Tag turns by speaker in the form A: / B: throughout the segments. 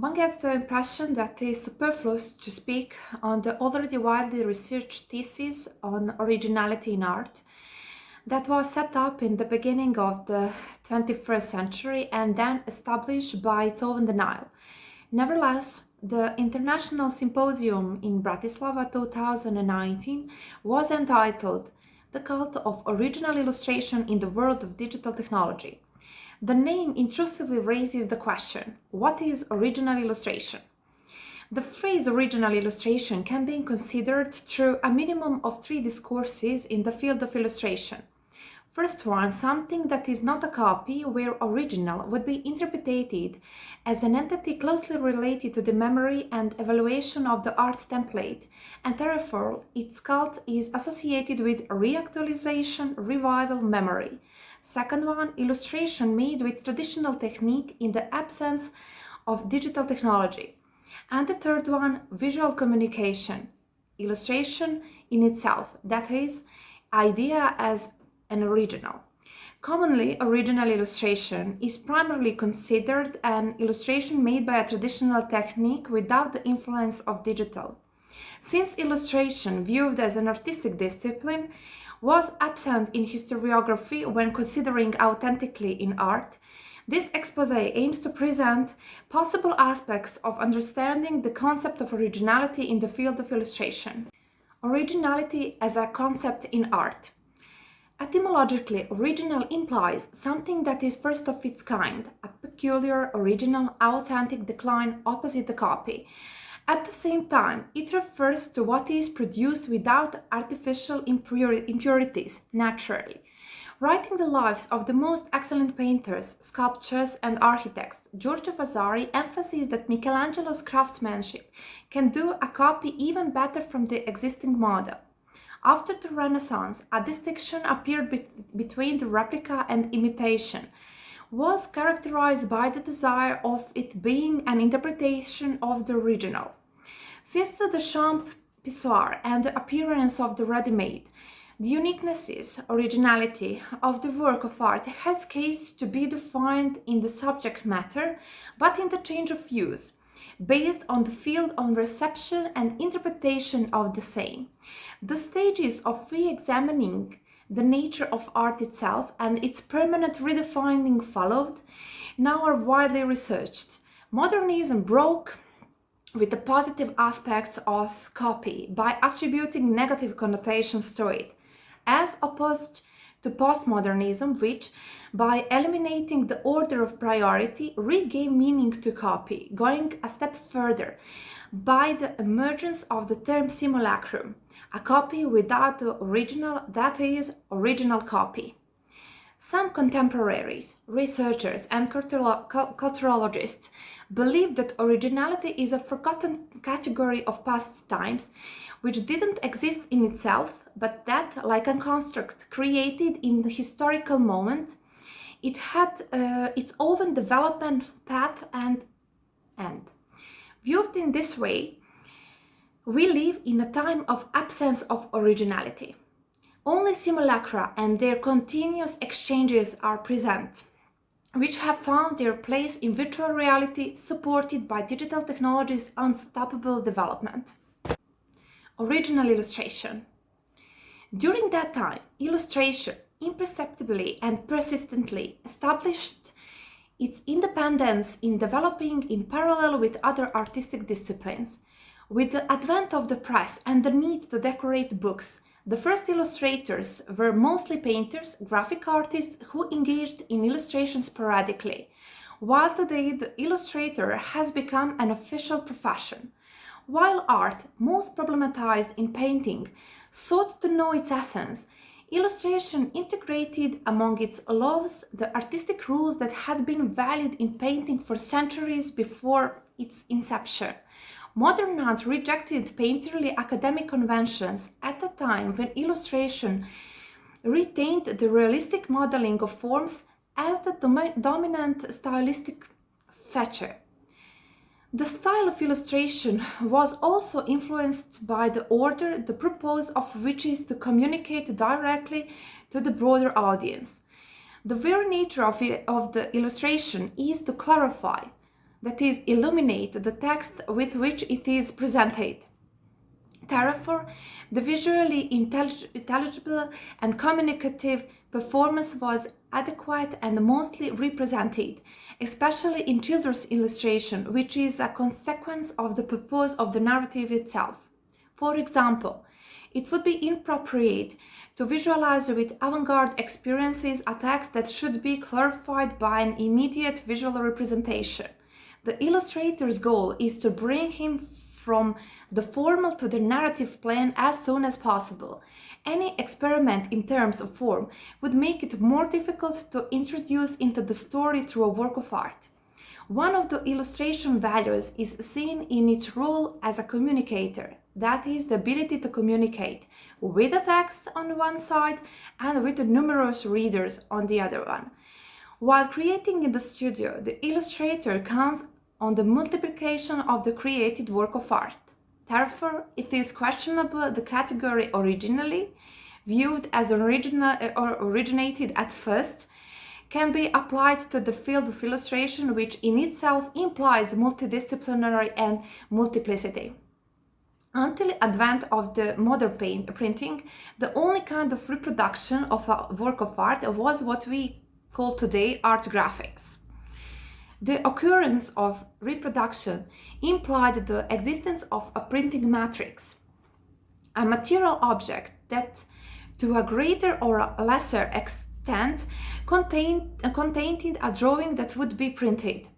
A: One gets the impression that it is superfluous to speak on the already widely researched thesis on originality in art that was set up in the beginning of the 21st century and then established by its own denial. Nevertheless, the International Symposium in Bratislava 2019 was entitled "The Cult of Original Illustration in the World of Digital Technology." The name intrusively raises the question, what is original illustration? The phrase original illustration can be considered through a minimum of three discourses in the field of illustration. First one, something that is not a copy, where original would be interpreted as an entity closely related to the memory and evaluation of the art template, and therefore its cult is associated with reactualization, revival, memory. Second one, illustration made with traditional technique in the absence of digital technology. And the third one, visual communication, illustration in itself, that is, idea as an original. Commonly, original illustration is primarily considered an illustration made by a traditional technique without the influence of digital. Since illustration, viewed as an artistic discipline, was absent in historiography when considering authentically in art, this exposé aims to present possible aspects of understanding the concept of originality in the field of illustration. Originality as a concept in art. Etymologically, original implies something that is first of its kind, a peculiar, original, authentic decline opposite the copy. At the same time, it refers to what is produced without artificial impurities, naturally. Writing the lives of the most excellent painters, sculptors, and architects, Giorgio Vasari emphasized that Michelangelo's craftsmanship can do a copy even better from the existing model. After the Renaissance, a distinction appeared between the replica and imitation, was characterized by the desire of it being an interpretation of the original. Since the Duchamp pissoir and the appearance of the ready-made, the uniquenesses, originality of the work of art has ceased to be defined in the subject matter, but in the change of use, based on the field of reception and interpretation of the same. The stages of re-examining the nature of art itself and its permanent redefining followed now are widely researched. Modernism broke with the positive aspects of copy by attributing negative connotations to it, as opposed to postmodernism, which, by eliminating the order of priority, regave meaning to copy, going a step further by the emergence of the term simulacrum, a copy without the original, that is, original copy. Some contemporaries, researchers, and culturologists believe that originality is a forgotten category of past times, which didn't exist in itself, but that, like a construct created in the historical moment, it had its own development path and end. Viewed in this way, we live in a time of absence of originality. Only simulacra and their continuous exchanges are present, which have found their place in virtual reality supported by digital technology's unstoppable development. Original illustration. During that time, illustration imperceptibly and persistently established its independence in developing in parallel with other artistic disciplines. With the advent of the press and the need to decorate books, the first illustrators were mostly painters, graphic artists who engaged in illustration sporadically, while today the illustrator has become an official profession. While art, most problematized in painting, sought to know its essence, illustration integrated among its laws the artistic rules that had been valid in painting for centuries before its inception. Modern art rejected painterly academic conventions at a time when illustration retained the realistic modeling of forms as the dominant stylistic feature. The style of illustration was also influenced by the order, the purpose of which is to communicate directly to the broader audience. The very nature of the illustration is to clarify, that is, illuminate the text with which it is presented. Therefore, the visually intelligible and communicative performance was adequate and mostly represented, especially in children's illustration, which is a consequence of the purpose of the narrative itself. For example, it would be inappropriate to visualize with avant-garde experiences a text that should be clarified by an immediate visual representation. The illustrator's goal is to bring him from the formal to the narrative plane as soon as possible. Any experiment in terms of form would make it more difficult to introduce into the story through a work of art. One of the illustration values is seen in its role as a communicator, that is, the ability to communicate with the text on one side and with the numerous readers on the other one. While creating in the studio, the illustrator counts on the multiplication of the created work of art. Therefore, it is questionable the category originally, viewed as original or originated at first, can be applied to the field of illustration, which in itself implies multidisciplinary and multiplicity. Until the advent of the modern printing, the only kind of reproduction of a work of art was what we call today art graphics. The occurrence of reproduction implied the existence of a printing matrix, a material object that, to a greater or a lesser extent, contained a drawing that would be printed.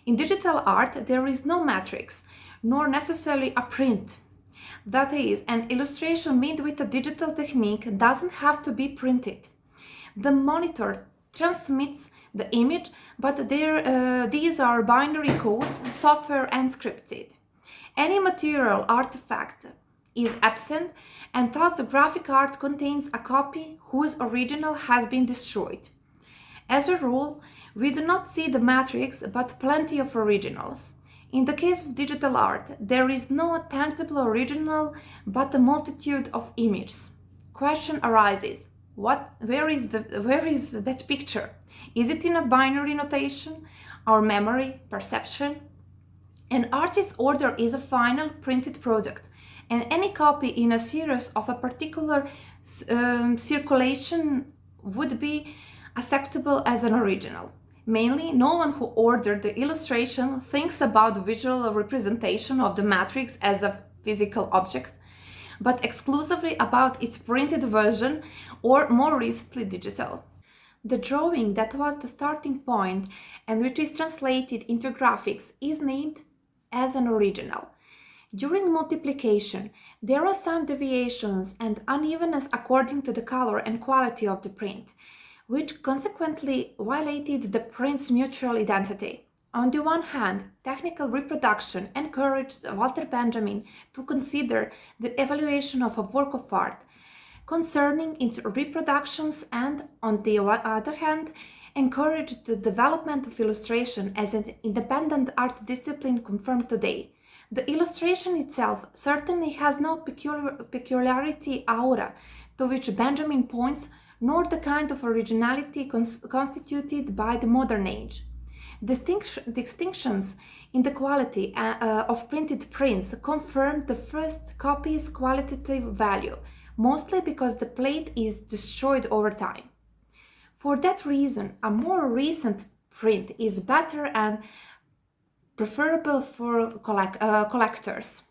A: In digital art, there is no matrix, nor necessarily a print. That is, an illustration made with a digital technique doesn't have to be printed. The monitor transmits the image, but these are binary codes, software and scripted. Any material artifact is absent, and thus the graphic art contains a copy whose original has been destroyed. As a rule, we do not see the matrix, but plenty of originals. In the case of digital art, there is no tangible original, but a multitude of images. Question arises: where is that picture? Is it in a binary notation, our memory, perception? An artist's order is a final printed product, and any copy in a series of a particular circulation would be acceptable as an original. Mainly, no one who ordered the illustration thinks about the visual representation of the matrix as a physical object, but exclusively about its printed version or more recently digital. The drawing that was the starting point and which is translated into graphics is named as an original. During multiplication, there are some deviations and unevenness according to the color and quality of the print, which consequently violated the print's mutual identity. On the one hand, technical reproduction encouraged Walter Benjamin to consider the evaluation of a work of art concerning its reproductions, and on the other hand, encouraged the development of illustration as an independent art discipline confirmed today. The illustration itself certainly has no peculiarity aura to which Benjamin points, nor the kind of originality constituted by the modern age. Distinctions in the quality of printed prints confirm the first copy's qualitative value, mostly because the plate is destroyed over time. For that reason, a more recent print is better and preferable for collectors.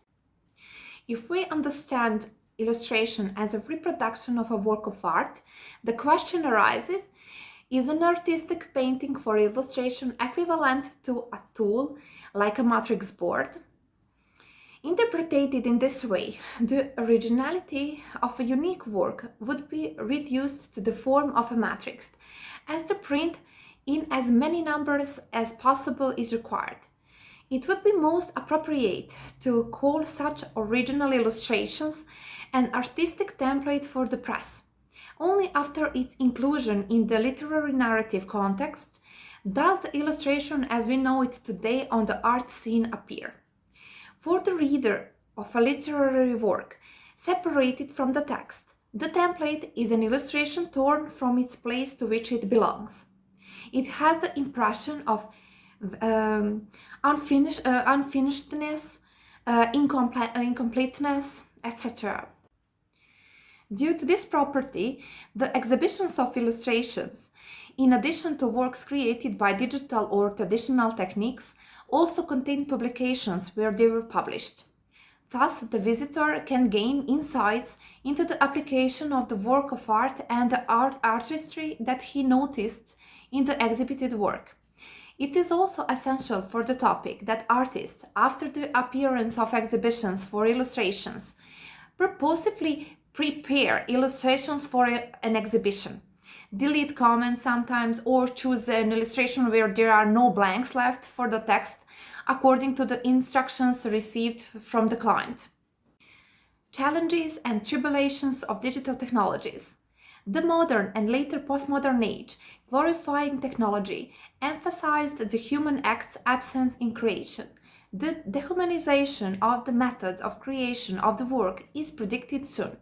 A: If we understand illustration as a reproduction of a work of art, the question arises: is an artistic painting for illustration equivalent to a tool like a matrix board? Interpreted in this way, the originality of a unique work would be reduced to the form of a matrix, as the print in as many numbers as possible is required. It would be most appropriate to call such original illustrations an artistic template for the press. Only after its inclusion in the literary narrative context does the illustration as we know it today on the art scene appear. For the reader of a literary work separated from the text, the template is an illustration torn from its place to which it belongs. It has the impression of unfinishedness, incompleteness, etc. Due to this property, the exhibitions of illustrations, in addition to works created by digital or traditional techniques, also contain publications where they were published. Thus, the visitor can gain insights into the application of the work of art and the artistry that he noticed in the exhibited work. It is also essential for the topic that artists, after the appearance of exhibitions for illustrations, purposefully prepare illustrations for an exhibition, delete comments sometimes, or choose an illustration where there are no blanks left for the text according to the instructions received from the client. Challenges and tribulations of digital technologies. The modern and later postmodern age, glorifying technology, emphasized the human act's absence in creation. The dehumanization of the methods of creation of the work is predicted soon.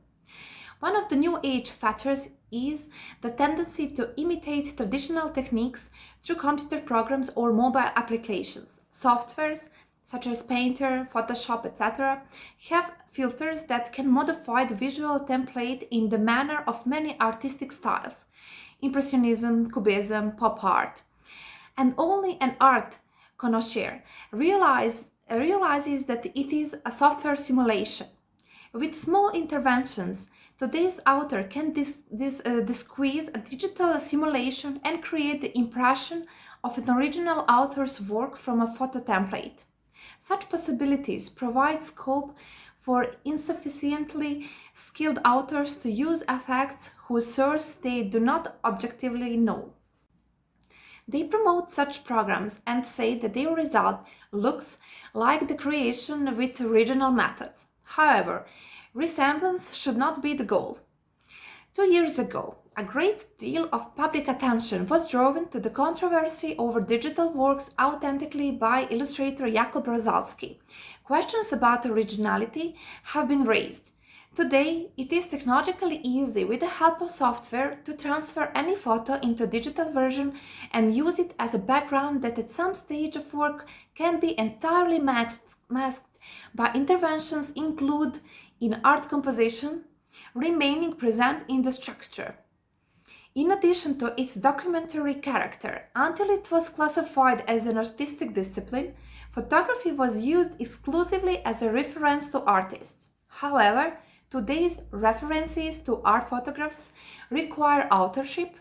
A: One of the new age factors is the tendency to imitate traditional techniques through computer programs or mobile applications. Softwares such as Painter, Photoshop, etc. have filters that can modify the visual template in the manner of many artistic styles: Impressionism, Cubism, pop art. And only an art connoisseur realizes that it is a software simulation. With small interventions, today's author can squeeze a digital simulation and create the impression of an original author's work from a photo template. Such possibilities provide scope for insufficiently skilled authors to use effects whose source they do not objectively know. They promote such programs and say that their result looks like the creation with original methods. However, resemblance should not be the goal. 2 years ago, a great deal of public attention was drawn to the controversy over digital works authentically by illustrator Jakub Rosalski. Questions about originality have been raised. Today, it is technologically easy with the help of software to transfer any photo into a digital version and use it as a background that at some stage of work can be entirely masked by interventions included in art composition, remaining present in the structure. In addition to its documentary character, until it was classified as an artistic discipline, photography was used exclusively as a reference to artists. However, today's references to art photographs require authorship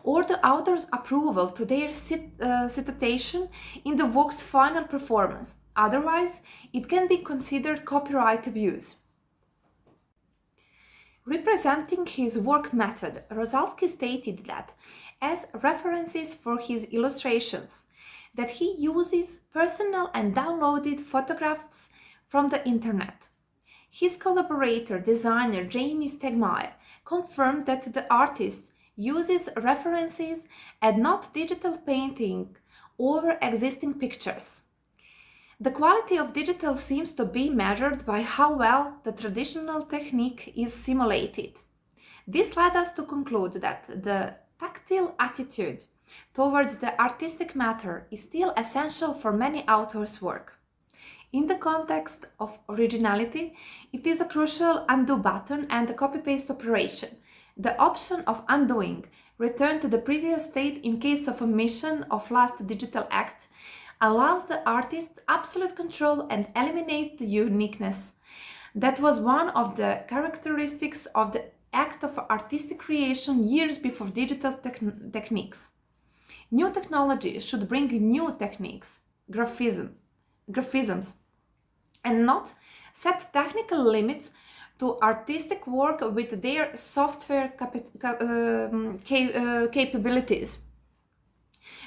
A: or the author's approval to their citation in the work's final performance. Otherwise, it can be considered copyright abuse. Representing his work method, Rosalski stated that, as references for his illustrations, that he uses personal and downloaded photographs from the internet. His collaborator, designer Jamie Stegmaier, confirmed that the artist uses references and not digital painting over existing pictures. The quality of digital seems to be measured by how well the traditional technique is simulated. This led us to conclude that the tactile attitude towards the artistic matter is still essential for many authors' work. In the context of originality, it is a crucial undo button and a copy-paste operation. The option of undoing, return to the previous state in case of omission of last digital act, allows the artist absolute control and eliminates the uniqueness. That was one of the characteristics of the act of artistic creation years before digital techniques. New technology should bring new techniques, graphisms, and not set technical limits to artistic work with their software capabilities.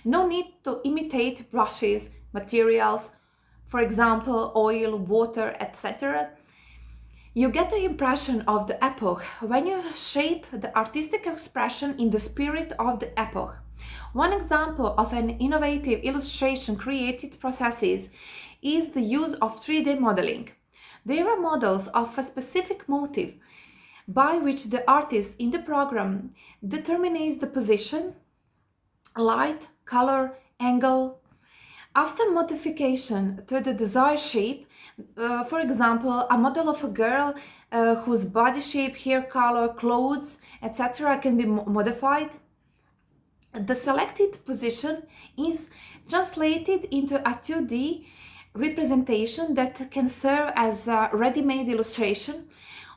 A: No need to imitate brushes, materials, for example, oil, water, etc. You get the impression of the epoch when you shape the artistic expression in the spirit of the epoch. One example of an innovative illustration created processes is the use of 3D modeling. There are models of a specific motif by which the artist in the program determines the position, light, color, angle, After modification to the desired shape, for example, a model of a girl whose body shape, hair color, clothes, etc. can be modified, the selected position is translated into a 2D representation that can serve as a ready-made illustration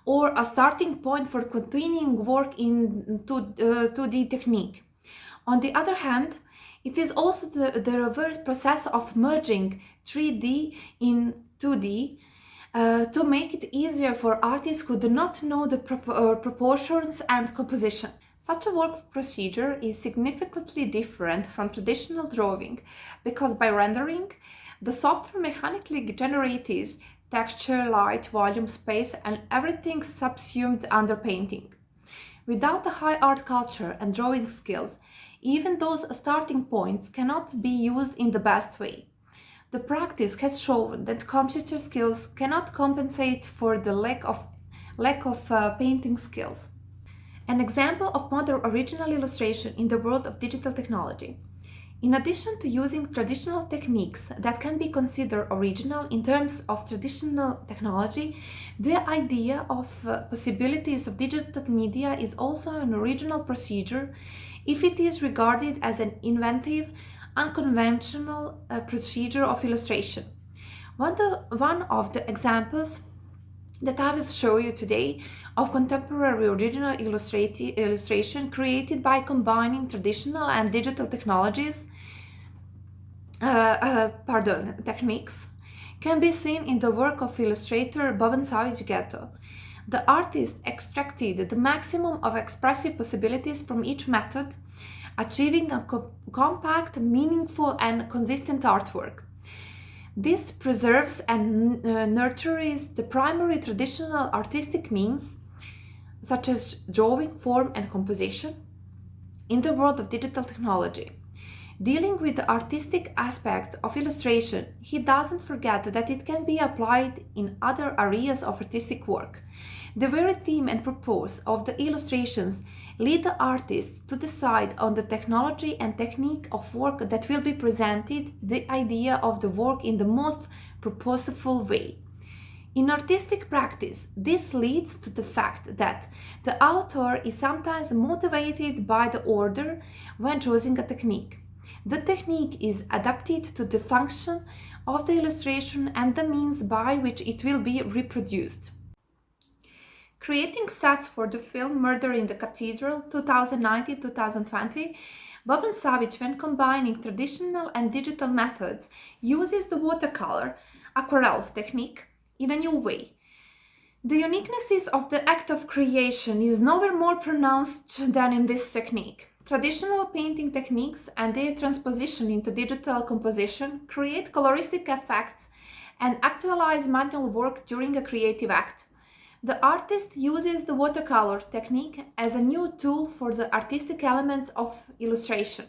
A: or a starting point for continuing work in 2D technique. On the other hand, it is also the reverse process of merging 3D in 2D to make it easier for artists who do not know the proportions and composition. Such a work procedure is significantly different from traditional drawing because by rendering, the software mechanically generates texture, light, volume, space, and everything subsumed under painting. Without a high art culture and drawing skills, even those starting points cannot be used in the best way. The practice has shown that computer skills cannot compensate for the lack of painting skills. An example of modern original illustration in the world of digital technology. In addition to using traditional techniques that can be considered original in terms of traditional technology, the idea of possibilities of digital media is also an original procedure if it is regarded as an inventive, unconventional procedure of illustration. One of the examples that I will show you today of contemporary original illustration created by combining traditional and digital technologies, techniques, can be seen in the work of illustrator Boban Savić. The artist extracted the maximum of expressive possibilities from each method, achieving a compact, meaningful, and consistent artwork. This preserves and nurtures the primary traditional artistic means, such as drawing, form, and composition, in the world of digital technology. Dealing with the artistic aspects of illustration, he doesn't forget that it can be applied in other areas of artistic work. The very theme and purpose of the illustrations lead the artist to decide on the technology and technique of work that will be presented, the idea of the work in the most purposeful way. In artistic practice, this leads to the fact that the author is sometimes motivated by the order when choosing a technique. The technique is adapted to the function of the illustration and the means by which it will be reproduced. Creating sets for the film Murder in the Cathedral 2019-2020, Boban Savić, when combining traditional and digital methods, uses the watercolor aquarelle technique in a new way. The uniqueness of the act of creation is nowhere more pronounced than in this technique. Traditional painting techniques and their transposition into digital composition create coloristic effects and actualize manual work during a creative act. The artist uses the watercolor technique as a new tool for the artistic elements of illustration.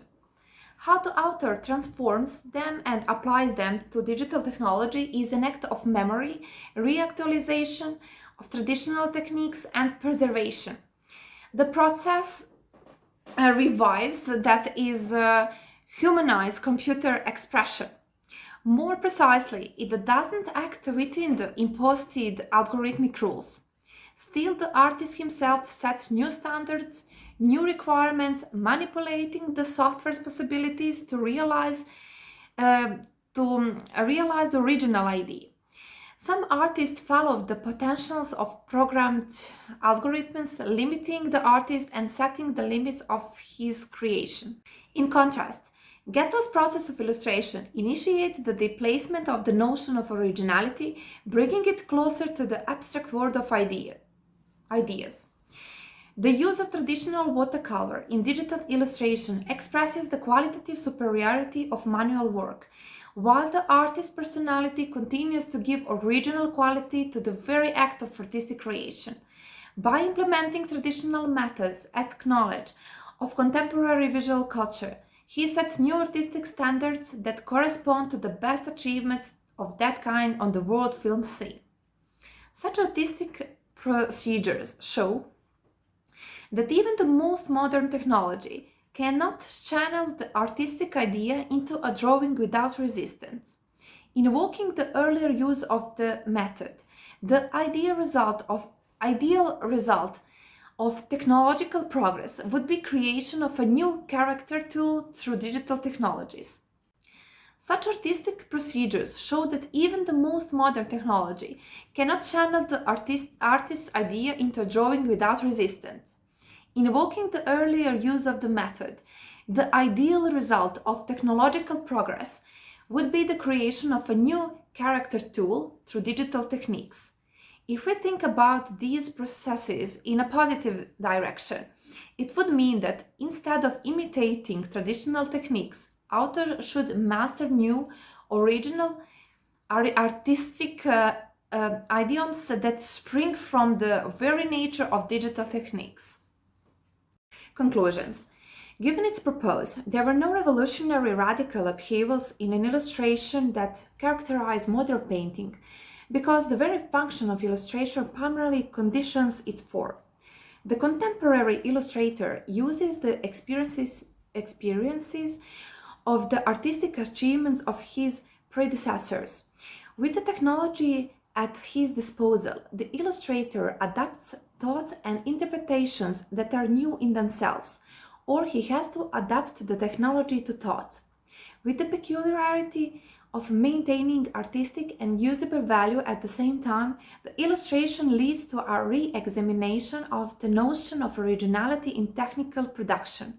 A: How the author transforms them and applies them to digital technology is an act of memory, reactualization of traditional techniques, and preservation. The process revives, that is, humanized computer expression. More precisely, it doesn't act within the imposed algorithmic rules. Still, the artist himself sets new standards, new requirements, manipulating the software's possibilities to realize the original idea. Some artists follow the potentials of programmed algorithms, limiting the artist and setting the limits of his creation. In contrast, Ghetto's process of illustration initiates the displacement of the notion of originality, bringing it closer to the abstract world of ideas. The use of traditional watercolor in digital illustration expresses the qualitative superiority of manual work, while the artist's personality continues to give original quality to the very act of artistic creation. By implementing traditional methods at knowledge of contemporary visual culture, he sets new artistic standards that correspond to the best achievements of that kind on the world film scene. Such artistic procedures show that even the most modern technology cannot channel the artistic idea into a drawing without resistance. Invoking the earlier use of the method, the ideal result of technological progress would be creation of a new character tool through digital technologies. Such artistic procedures show that even the most modern technology cannot channel the artist's idea into a drawing without resistance. Invoking the earlier use of the method, the ideal result of technological progress would be the creation of a new character tool through digital techniques. If we think about these processes in a positive direction, it would mean that instead of imitating traditional techniques, authors should master new, original, artistic idioms that spring from the very nature of digital techniques. Conclusions. Given its purpose, there were no revolutionary radical upheavals in an illustration that characterize modern painting, because the very function of illustration primarily conditions its form. The contemporary illustrator uses the experiences of the artistic achievements of his predecessors. With the technology at his disposal, the illustrator adapts thoughts and interpretations that are new in themselves, or he has to adapt the technology to thoughts. With the peculiarity of maintaining artistic and usable value at the same time, the illustration leads to a re-examination of the notion of originality in technical production.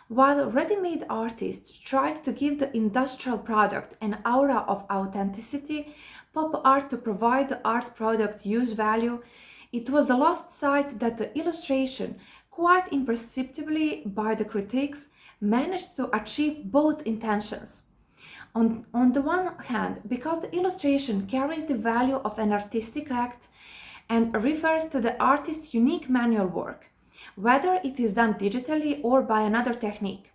A: While ready-made artists tried to give the industrial product an aura of authenticity, pop art to provide the art product use value, it was a lost sight that the illustration, quite imperceptibly by the critics, managed to achieve both intentions. On the one hand, because the illustration carries the value of an artistic act and refers to the artist's unique manual work, whether it is done digitally or by another technique.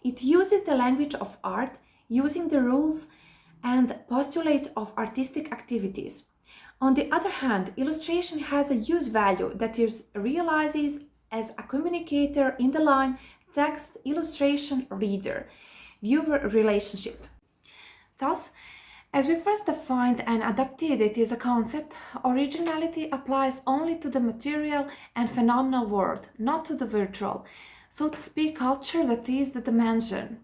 A: It uses the language of art, using the rules and postulates of artistic activities. On the other hand, illustration has a use value that it realizes as a communicator in the line text, illustration, reader, viewer relationship. Thus, as we first defined and adapted it as a concept, originality applies only to the material and phenomenal world, not to the virtual, so to speak, culture that is the dimension.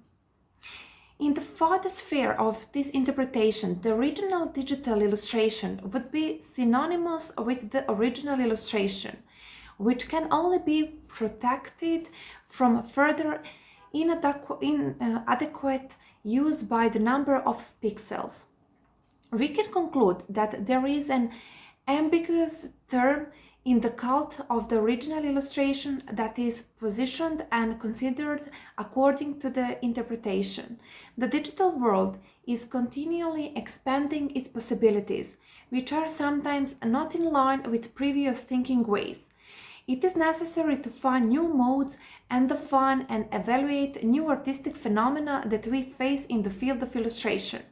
A: In the farthest sphere of this interpretation, the original digital illustration would be synonymous with the original illustration, which can only be protected from further inadequate use by the number of pixels. We can conclude that there is an ambiguous term in the cult of the original illustration that is positioned and considered according to the interpretation. The digital world is continually expanding its possibilities, which are sometimes not in line with previous thinking ways. It is necessary to find new modes and define and evaluate new artistic phenomena that we face in the field of illustration.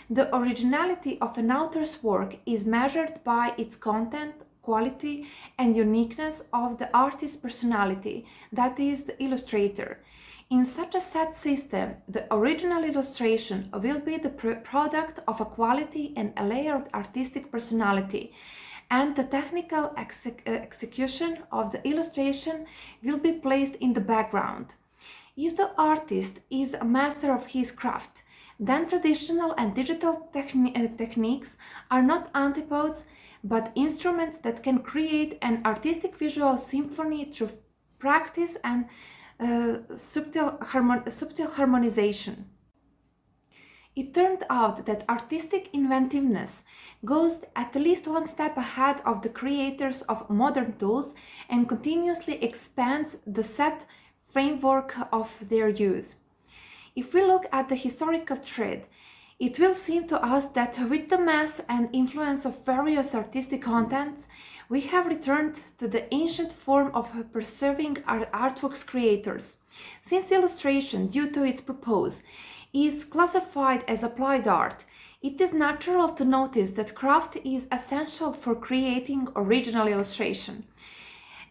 A: The originality of an author's work is measured by its content, quality, and uniqueness of the artist's personality, that is, the illustrator. In such a set system, the original illustration will be the product of a quality and a layered artistic personality, and the technical execution of the illustration will be placed in the background. If the artist is a master of his craft, then traditional and digital techniques are not antipodes, but instruments that can create an artistic visual symphony through practice and subtle harmonization. It turned out that artistic inventiveness goes at least one step ahead of the creators of modern tools and continuously expands the set framework of their use. If we look at the historical thread, it will seem to us that with the mass and influence of various artistic contents, we have returned to the ancient form of preserving our artworks creators. Since illustration, due to its purpose, is classified as applied art, it is natural to notice that craft is essential for creating original illustration.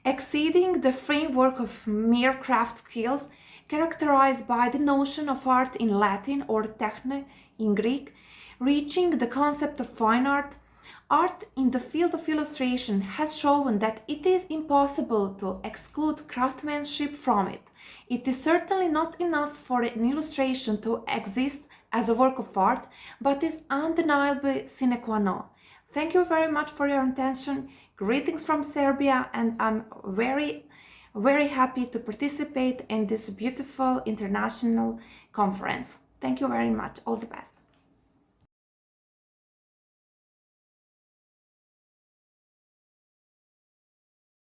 A: Exceeding the framework of mere craft skills, characterized by the notion of art in Latin or techne in Greek, reaching the concept of fine art. Art in the field of illustration has shown that it is impossible to exclude craftsmanship from it. It is certainly not enough for an illustration to exist as a work of art, but is undeniably sine qua non. Thank you very much for your attention. Greetings from Serbia, and I'm very happy to participate in this beautiful international conference. Thank you very much. All the best.